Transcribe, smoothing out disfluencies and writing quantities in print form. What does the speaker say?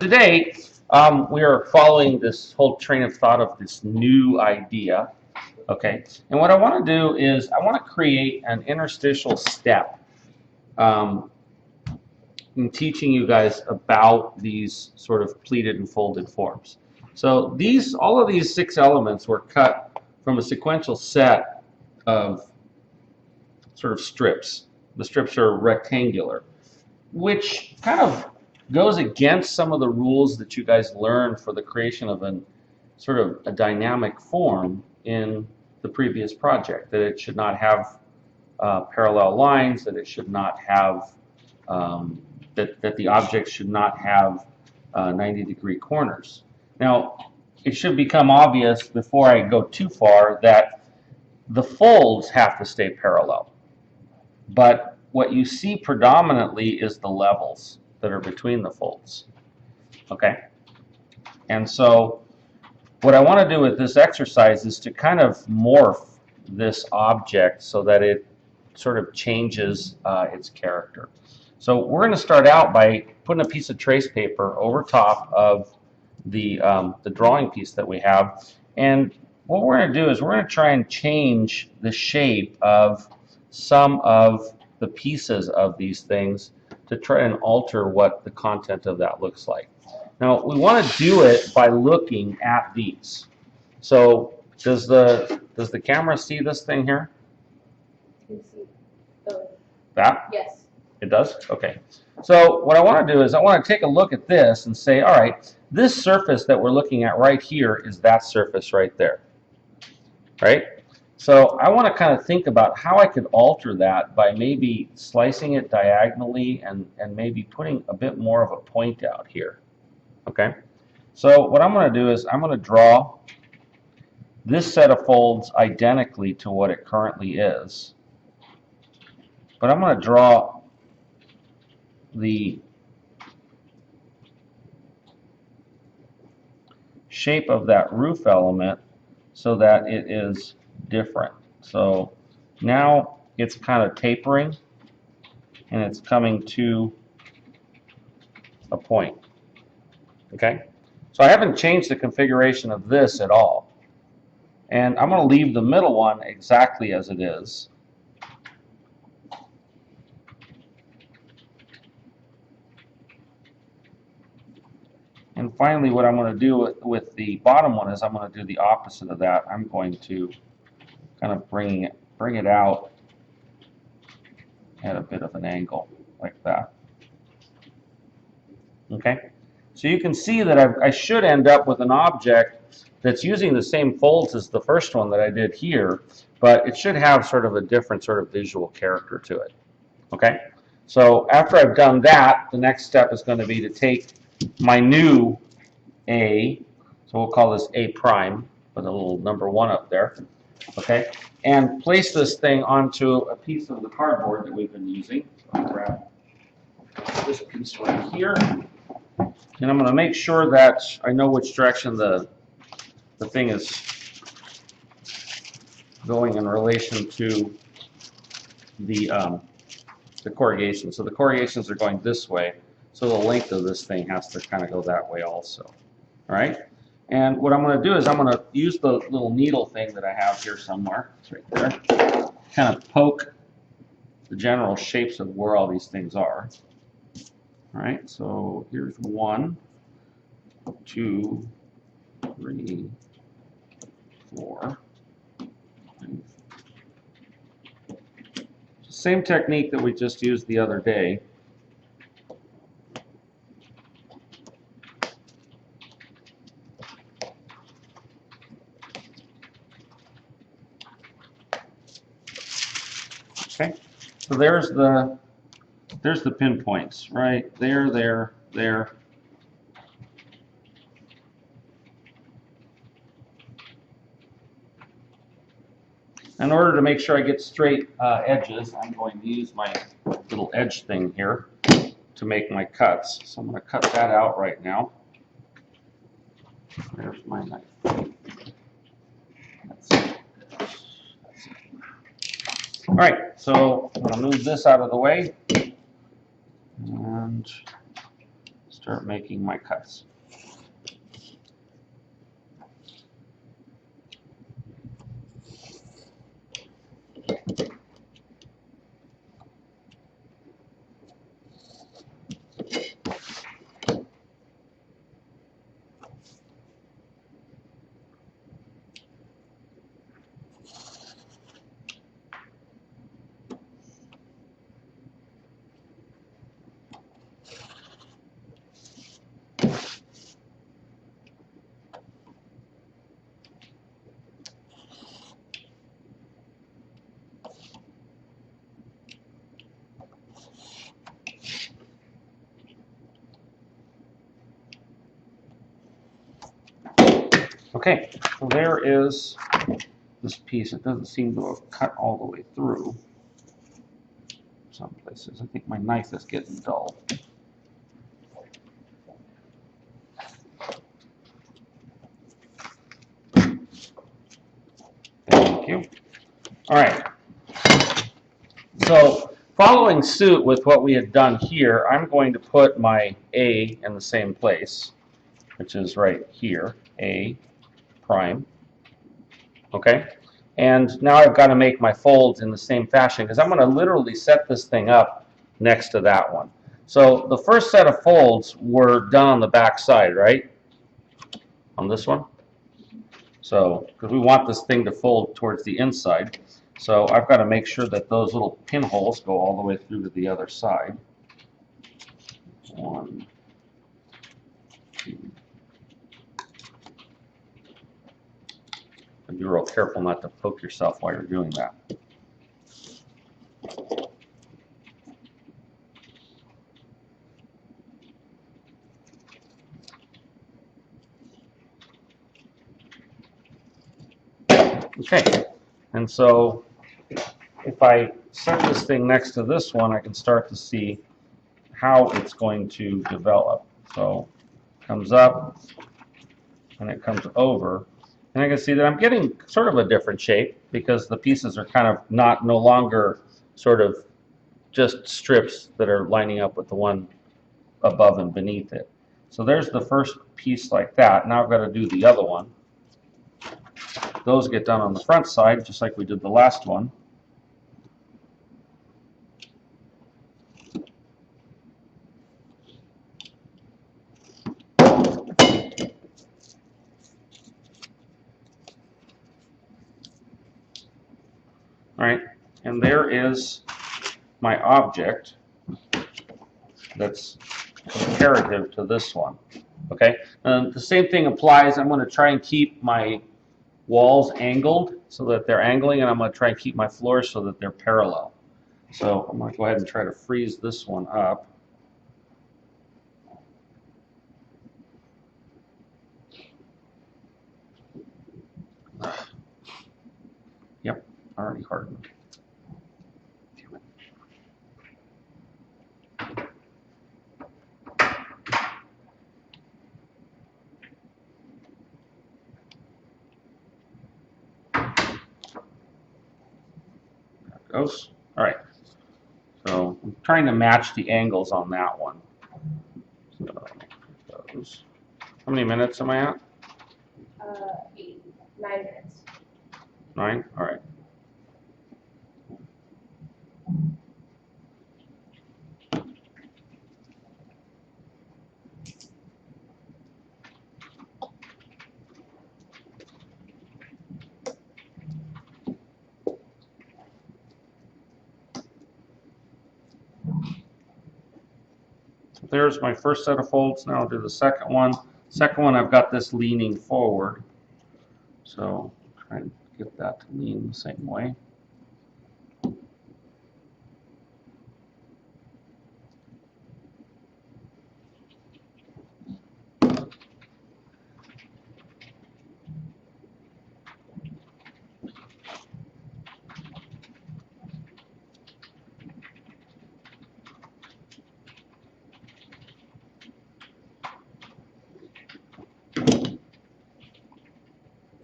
Today, we are following this whole train of thought of this new idea, okay? And what I want to do is I want to create an interstitial step um, in teaching you guys about these sort of pleated and folded forms. So all of these 6 elements were cut from a sequential set of sort of strips. The strips are rectangular, which kind of goes against some of the rules that you guys learned for the creation of sort of a dynamic form in the previous project, that it should not have parallel lines, that it should not have, that the object should not have 90-degree corners. Now, it should become obvious before I go too far that the folds have to stay parallel. But what you see predominantly is the levels that are between the folds. Okay? And so what I want to do with this exercise is to kind of morph this object so that it sort of changes its character. So we're going to start out by putting a piece of trace paper over top of the drawing piece that we have. And what we're going to do is we're going to try and change the shape of some of the pieces of these things to try and alter what the content of that looks like. Now, we want to do it by looking at these. So does the camera see this thing here? Can see the, That? yes. It does? Okay. So what I want to do is I want to take a look at this and say, all right, this surface that we're looking at right here is that surface right there. Right? So I want to kind of think about how I could alter that by maybe slicing it diagonally and maybe putting a bit more of a point out here. Okay? So what I'm going to do is I'm going to draw this set of folds identically to what it currently is. But I'm going to draw the shape of that roof element so that it is different. So now it's kind of tapering and it's coming to a point. Okay? So I haven't changed the configuration of this at all. And I'm going to leave the middle one exactly as it is. And finally, what I'm going to do with the bottom one is I'm going to do the opposite of that. I'm going to kind of bring it out at a bit of an angle, like that. Okay? So you can see that I should end up with an object that's using the same folds as the first one that I did here, but it should have sort of a different sort of visual character to it. Okay? So after I've done that, the next step is going to be to take my new A, so we'll call this A prime, with a little number 1 up there, okay, and place this thing onto a piece of the cardboard that we've been using. So I'll grab this piece right here, and I'm going to make sure that I know which direction the thing is going in relation to the corrugation. So the corrugations are going this way, so the length of this thing has to kind of go that way also. All right? And what I'm going to do is I'm going to use the little needle thing that I have here somewhere. It's right there. Kind of poke the general shapes of where all these things are. All right, so here's 1, 2, 3, 4. Same technique that we just used the other day. Okay, so there's the pinpoints, right? There, there, there. In order to make sure I get straight edges, I'm going to use my little edge thing here to make my cuts. So I'm going to cut that out right now. There's my knife. That's it. All right, so I'm going to move this out of the way and start start making my cuts. Okay, so there is this piece. It doesn't seem to have cut all the way through some places. I think my knife is getting dull. Thank you. All right. So following suit with what we had done here, I'm going to put my A in the same place, which is right here, A prime. Okay? And now I've got to make my folds in the same fashion because I'm going to literally set this thing up next to that one. So the first set of folds were done on the back side, right? On this one. So, because we want this thing to fold towards the inside. So I've got to make sure that those little pinholes go all the way through to the other side. 1, 2. And be real careful not to poke yourself while you're doing that. Okay, and so if I set this thing next to this one, I can start to see how it's going to develop. So it comes up and it comes over. And I can see that I'm getting sort of a different shape because the pieces are kind of no longer sort of just strips that are lining up with the one above and beneath it. So there's the first piece like that. Now I've got to do the other one. Those get done on the front side, just like we did the last one. All right, and there is my object that's comparative to this one. Okay, and the same thing applies. I'm going to try and keep my walls angled so that they're angling, and I'm going to try and keep my floors so that they're parallel. So I'm going to go ahead and try to freeze this one up. Yep, already hardened. Goes. All right. So I'm trying to match the angles on that one. So those. How many minutes am I at? 9 minutes. 9? All right. There's my first set of folds. Now I'll do the second one. Second one, I've got this leaning forward. So try and get that to lean the same way.